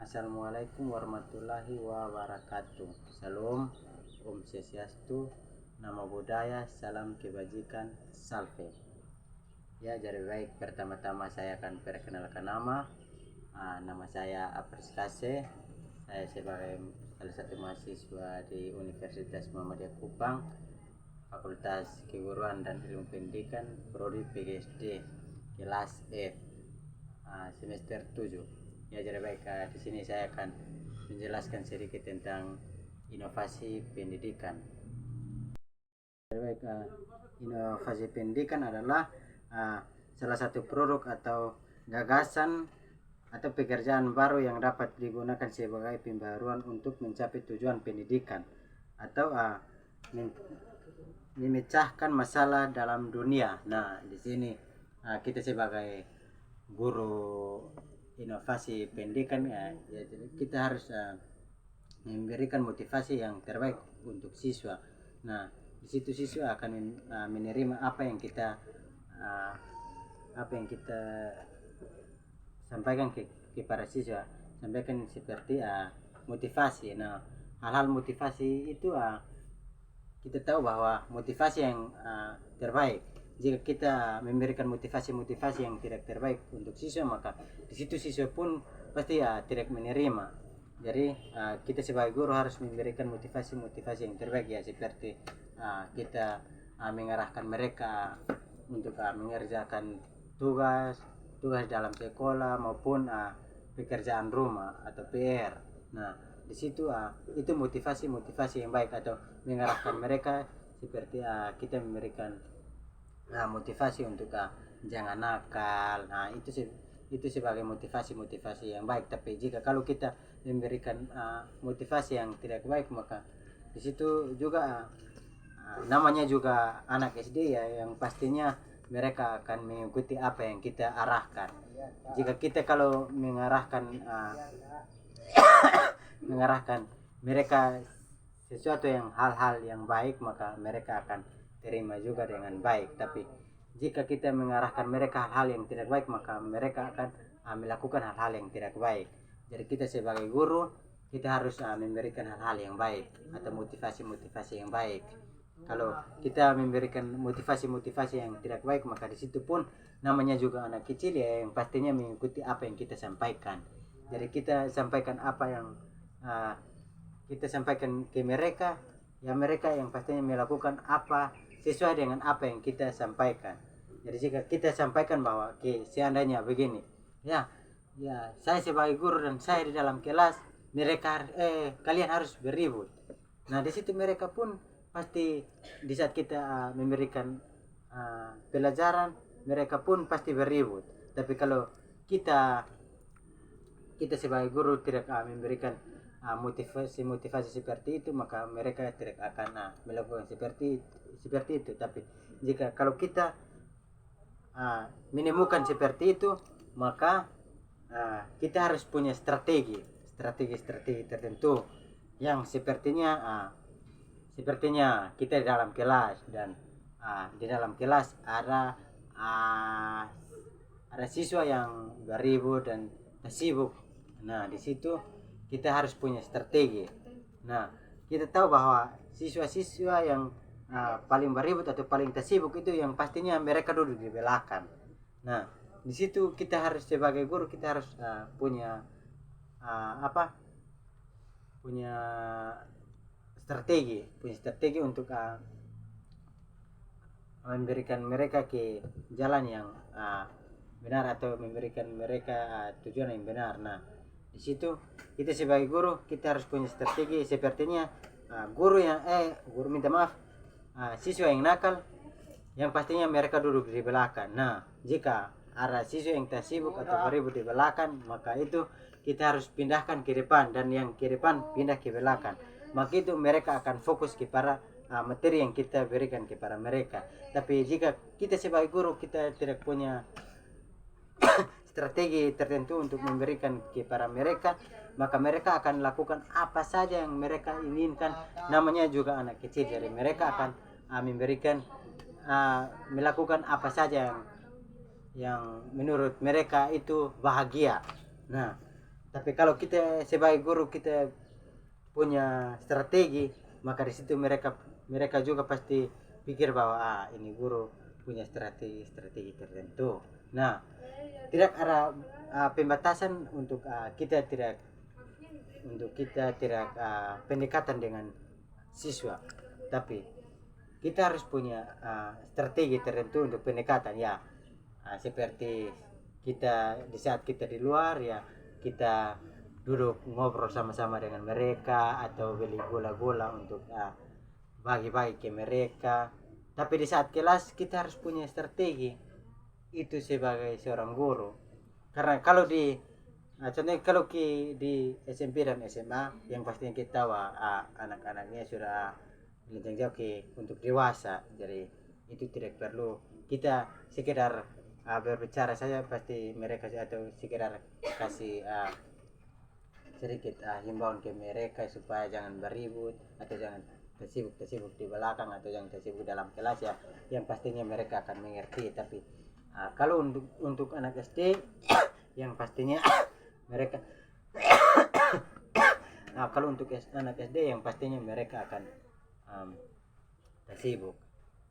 Assalamualaikum warahmatullahi wabarakatuh. Salam, Om Swastiastu, Namo Buddhaya, Salam Kebajikan, Salve. Ya, jadi baik, pertama-tama saya akan perkenalkan nama. Nama saya Apriskase. Saya sebagai salah satu mahasiswa di Universitas Muhammadiyah Kupang, Fakultas Keguruan dan Ilmu Pendidikan, Prodi PGSD, kelas F, semester 7. Ya, jadi baik, di sini saya akan menjelaskan sedikit tentang inovasi pendidikan. Jadi baik, inovasi pendidikan adalah salah satu produk atau gagasan atau pekerjaan baru yang dapat digunakan sebagai pembaruan untuk mencapai tujuan pendidikan atau memecahkan masalah dalam dunia. Nah, di sini kita sebagai guru inovasi pendidikan, ya, jadi kita harus memberikan motivasi yang terbaik untuk siswa. Nah, di situ siswa akan menerima apa yang kita sampaikan kepada siswa, sampaikan seperti motivasi. Nah, hal-hal motivasi itu kita tahu bahwa motivasi yang terbaik, jika kita memberikan motivasi yang tidak terbaik untuk siswa, maka di situ siswa pun pasti tidak menerima. Jadi kita sebagai guru harus memberikan motivasi yang terbaik, ya, seperti kita mengarahkan mereka untuk mengerjakan tugas dalam sekolah maupun pekerjaan rumah atau PR. Nah, di situ itu motivasi yang baik, atau mengarahkan mereka seperti kita memberikan motivasi untuk jangan nakal. Nah, itu sebagai motivasi yang baik. Tapi jika kalau kita memberikan motivasi yang tidak baik, maka di situ juga namanya juga anak SD, ya, yang pastinya mereka akan mengikuti apa yang kita arahkan. Jika kita kalau mengarahkan mereka sesuatu yang hal-hal yang baik, maka mereka akan terima juga dengan baik. Tapi jika kita mengarahkan mereka hal-hal yang tidak baik, maka mereka akan melakukan hal-hal yang tidak baik. Jadi kita sebagai guru, kita harus memberikan hal-hal yang baik atau motivasi yang baik. Kalau kita memberikan motivasi yang tidak baik, maka di situ pun namanya juga anak kecil, ya, yang pastinya mengikuti apa yang kita sampaikan. Jadi kita sampaikan apa yang kita sampaikan ke mereka, ya, mereka yang pastinya melakukan apa sesuai dengan apa yang kita sampaikan. Jadi jika kita sampaikan bahwa seandainya begini, ya, saya sebagai guru dan saya di dalam kelas, mereka kalian harus beribut. Nah, di situ mereka pun pasti di saat kita memberikan pelajaran, mereka pun pasti beribut. Tapi kalau kita sebagai guru tidak memberikan motivasi seperti itu, maka mereka tidak akan melakukan seperti itu. Tapi jika kalau kita menemukan seperti itu, maka kita harus punya strategi tertentu yang sepertinya kita di dalam kelas, dan di dalam kelas ada siswa yang beribut dan sibuk. Nah, di situ kita harus punya strategi. Nah, kita tahu bahwa siswa-siswa yang paling beribut atau paling tersibuk itu yang pastinya mereka duduk di belakang. Nah, di situ kita harus sebagai guru, kita harus punya strategi untuk memberikan mereka ke jalan yang benar, atau memberikan mereka tujuan yang benar. Nah, di situ kita sebagai guru, kita harus punya strategi. Sepertinya siswa yang nakal, yang pastinya mereka duduk di belakang. Nah, jika ada siswa yang tersibuk atau beribut di belakang, maka itu kita harus pindahkan ke depan, dan yang ke depan pindah ke belakang. Maka itu mereka akan fokus kepada materi yang kita berikan kepada mereka. Tapi jika kita sebagai guru, kita tidak punya strategi tertentu untuk memberikan kepada mereka, maka mereka akan lakukan apa saja yang mereka inginkan. Namanya juga anak kecil, jadi mereka akan melakukan apa saja yang menurut mereka itu bahagia. Nah, Tapi kalau kita sebagai guru kita punya strategi, maka di situ mereka juga pasti pikir bahwa ini guru punya strategi tertentu. Nah, tidak ada pembatasan untuk kita tidak pendekatan dengan siswa, tapi kita harus punya strategi tertentu untuk pendekatan ya. Seperti kita di saat kita di luar ya, kita duduk ngobrol sama-sama dengan mereka atau beli gula-gula untuk bagi-bagi ke mereka. Tapi di saat kelas kita harus punya strategi itu sebagai seorang guru. Karena kalau contohnya kalau di SMP dan SMA yang pastinya kita tahu anak-anaknya sudah melintang jauh untuk dewasa, jadi itu tidak perlu kita sekedar berbicara saja, pasti mereka atau sekedar kasih sedikit himbauan ke mereka supaya jangan beribut atau jangan tersibuk di belakang atau jangan tersibuk dalam kelas ya, yang pastinya mereka akan mengerti. Tapi kalau untuk anak SD yang pastinya mereka kalau untuk anak SD yang pastinya mereka akan tersibuk.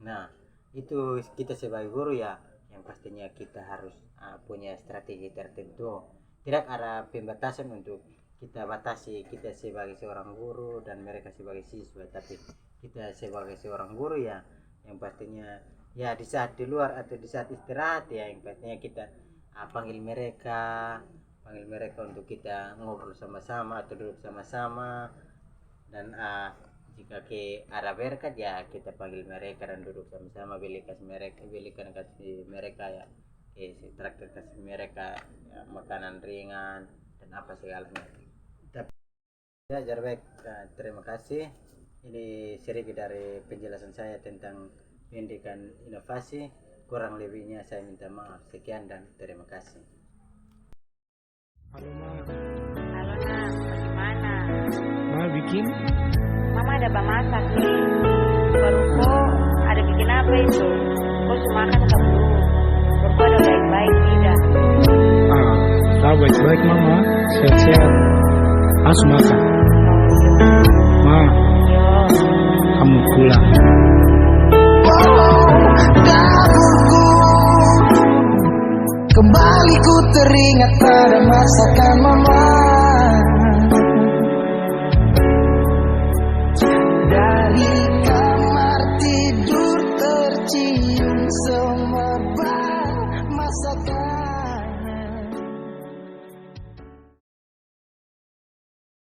Nah, itu kita sebagai guru ya, yang pastinya kita harus punya strategi tertentu. Tidak ada pembatasan untuk kita batasi kita sebagai seorang guru dan mereka sebagai siswa, tapi kita sebagai seorang guru ya, yang pastinya ya di saat di luar atau di saat istirahat ya, yang pastinya kita panggil mereka untuk kita ngobrol sama-sama atau duduk sama-sama. Dan jika ke arah berkat ya kita panggil mereka dan duduk sama-sama, belikan kasih mereka ya, traktir kasih mereka ya, makanan ringan dan apa segalanya. Ya, baik, terima kasih. Ini sedikit dari penjelasan saya tentang pendidikan inovasi. Kurang lebihnya saya minta maaf. Sekian dan terima kasih. Halo Ma. Halo Nak, bagaimana? Ma bikin? Mama ada masak nih. Baru kok ada bikin apa itu? Kok cuma makan atau belum? Baru ada baik-baik tidak? Tahu baik-baik Mama, sehat-sehat. Harus makan. Ma, kamu pulang. Kembali ku teringat pada masakan